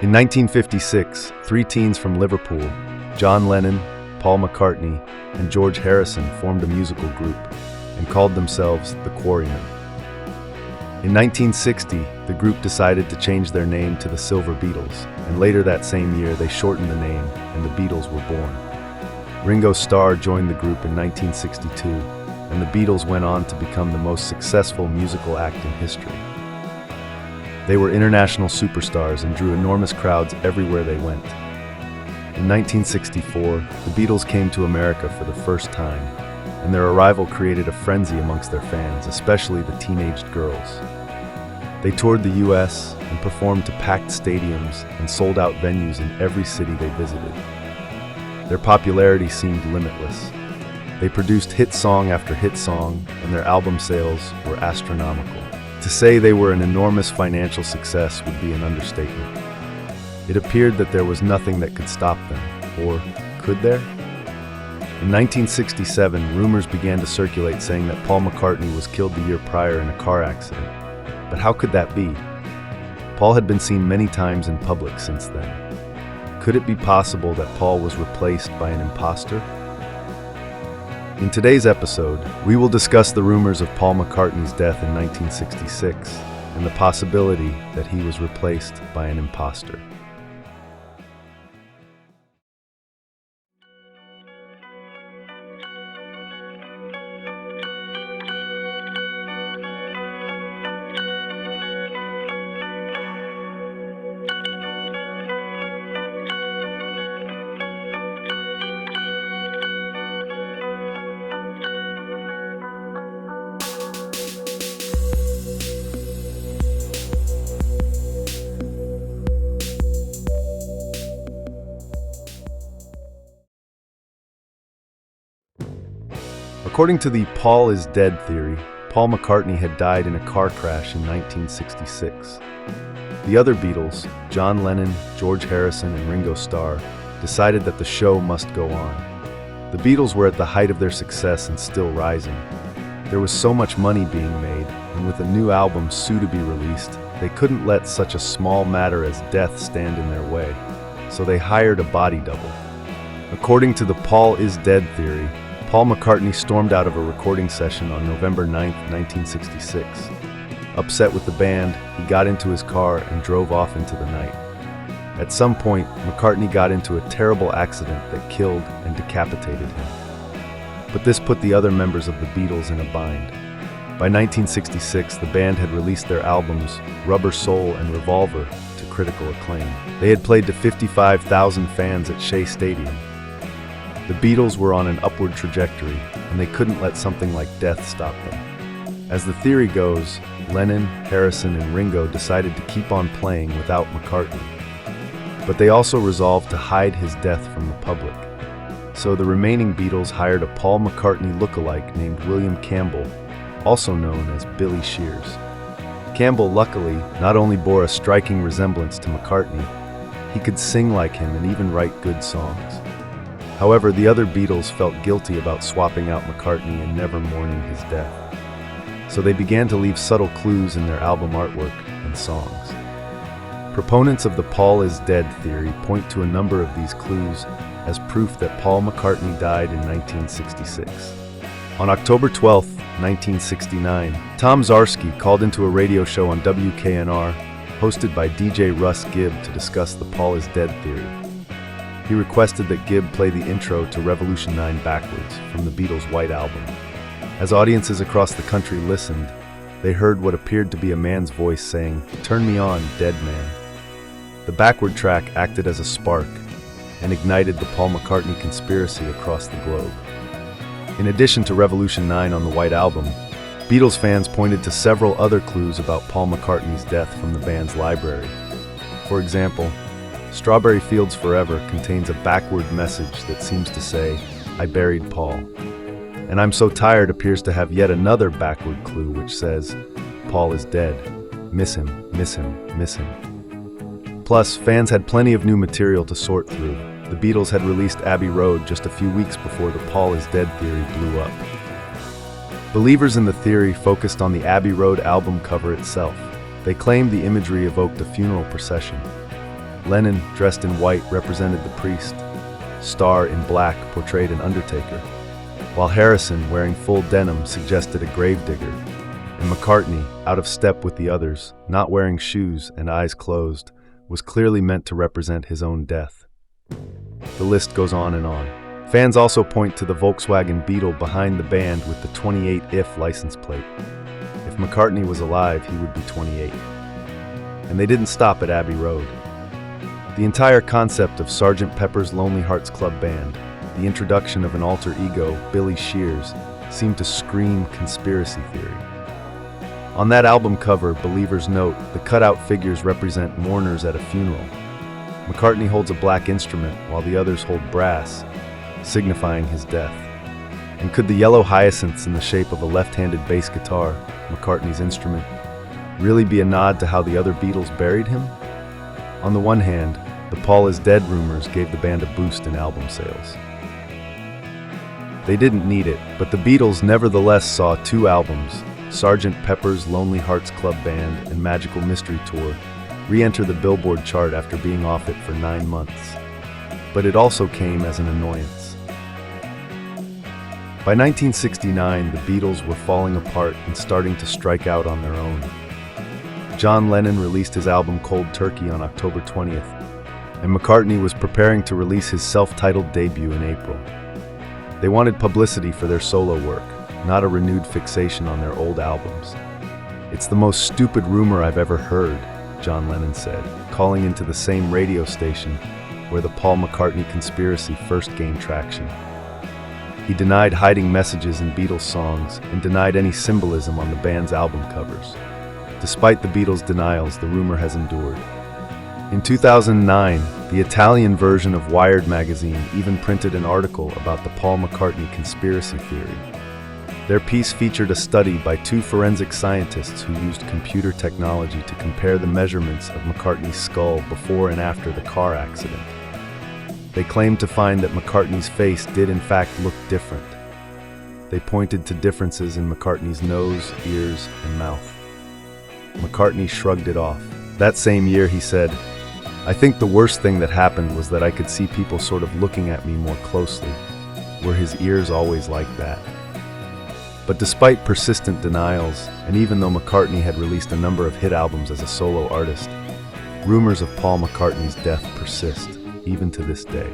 In 1956, three teens from Liverpool, John Lennon, Paul McCartney, and George Harrison formed a musical group and called themselves the Quarrymen. In 1960, the group decided to change their name to the Silver Beatles, and later that same year they shortened the name and the Beatles were born. Ringo Starr joined the group in 1962, and the Beatles went on to become the most successful musical act in history. They were international superstars and drew enormous crowds everywhere they went. In 1964, the Beatles came to America for the first time, and their arrival created a frenzy amongst their fans, especially the teenaged girls. They toured the US and performed to packed stadiums and sold-out venues in every city they visited. Their popularity seemed limitless. They produced hit song after hit song, and their album sales were astronomical. To say they were an enormous financial success would be an understatement. It appeared that there was nothing that could stop them, or could there? In 1967, rumors began to circulate saying that Paul McCartney was killed the year prior in a car accident. But how could that be? Paul had been seen many times in public since then. Could it be possible that Paul was replaced by an imposter? In today's episode, we will discuss the rumors of Paul McCartney's death in 1966 and the possibility that he was replaced by an imposter. According to the Paul is dead theory, Paul McCartney had died in a car crash in 1966. The other Beatles, John Lennon, George Harrison, and Ringo Starr, decided that the show must go on. The Beatles were at the height of their success and still rising. There was so much money being made, and with a new album soon to be released, they couldn't let such a small matter as death stand in their way, so they hired a body double. According to the Paul is dead theory, Paul McCartney stormed out of a recording session on November 9, 1966. Upset with the band, he got into his car and drove off into the night. At some point, McCartney got into a terrible accident that killed and decapitated him. But this put the other members of the Beatles in a bind. By 1966, the band had released their albums Rubber Soul and Revolver to critical acclaim. They had played to 55,000 fans at Shea Stadium. The Beatles were on an upward trajectory, and they couldn't let something like death stop them. As the theory goes, Lennon, Harrison, and Ringo decided to keep on playing without McCartney. But they also resolved to hide his death from the public. So the remaining Beatles hired a Paul McCartney lookalike named William Campbell, also known as Billy Shears. Campbell, luckily, not only bore a striking resemblance to McCartney, he could sing like him and even write good songs. However, the other Beatles felt guilty about swapping out McCartney and never mourning his death. So they began to leave subtle clues in their album artwork and songs. Proponents of the Paul is dead theory point to a number of these clues as proof that Paul McCartney died in 1966. On October 12, 1969, Tom Zarsky called into a radio show on WKNR, hosted by DJ Russ Gibb, to discuss the Paul is dead theory. He requested that Gibb play the intro to Revolution 9 backwards from the Beatles' White Album. As audiences across the country listened, they heard what appeared to be a man's voice saying, "Turn me on, dead man." The backward track acted as a spark and ignited the Paul McCartney conspiracy across the globe. In addition to Revolution 9 on the White Album, Beatles fans pointed to several other clues about Paul McCartney's death from the band's library. For example, Strawberry Fields Forever contains a backward message that seems to say, "I buried Paul." And I'm So Tired appears to have yet another backward clue which says, "Paul is dead. Miss him, miss him, miss him." Plus, fans had plenty of new material to sort through. The Beatles had released Abbey Road just a few weeks before the Paul is dead theory blew up. Believers in the theory focused on the Abbey Road album cover itself. They claimed the imagery evoked a funeral procession. Lennon, dressed in white, represented the priest. Starr, in black, portrayed an undertaker, while Harrison, wearing full denim, suggested a gravedigger, and McCartney, out of step with the others, not wearing shoes and eyes closed, was clearly meant to represent his own death. The list goes on and on. Fans also point to the Volkswagen Beetle behind the band with the 28 if license plate. If McCartney was alive, he would be 28. And they didn't stop at Abbey Road. The entire concept of Sgt. Pepper's Lonely Hearts Club Band, the introduction of an alter ego, Billy Shears, seemed to scream conspiracy theory. On that album cover, believers note, the cutout figures represent mourners at a funeral. McCartney holds a black instrument while the others hold brass, signifying his death. And could the yellow hyacinths in the shape of a left-handed bass guitar, McCartney's instrument, really be a nod to how the other Beatles buried him? On the one hand, the Paul is dead rumors gave the band a boost in album sales. They didn't need it, but the Beatles nevertheless saw two albums, Sgt. Pepper's Lonely Hearts Club Band and Magical Mystery Tour, re-enter the Billboard chart after being off it for 9 months. But it also came as an annoyance. By 1969, the Beatles were falling apart and starting to strike out on their own. John Lennon released his album Cold Turkey on October 20th, and McCartney was preparing to release his self-titled debut in April. They wanted publicity for their solo work, not a renewed fixation on their old albums. "It's the most stupid rumor I've ever heard," John Lennon said, calling into the same radio station where the Paul McCartney conspiracy first gained traction. He denied hiding messages in Beatles songs and denied any symbolism on the band's album covers. Despite the Beatles' denials, the rumor has endured. In 2009, the Italian version of Wired magazine even printed an article about the Paul McCartney conspiracy theory. Their piece featured a study by 2 forensic scientists who used computer technology to compare the measurements of McCartney's skull before and after the car accident. They claimed to find that McCartney's face did in fact look different. They pointed to differences in McCartney's nose, ears, and mouth. McCartney shrugged it off. That same year he said, "I think the worst thing that happened was that I could see people sort of looking at me more closely. Were his ears always like that?" But despite persistent denials, and even though McCartney had released a number of hit albums as a solo artist, rumors of Paul McCartney's death persist, even to this day.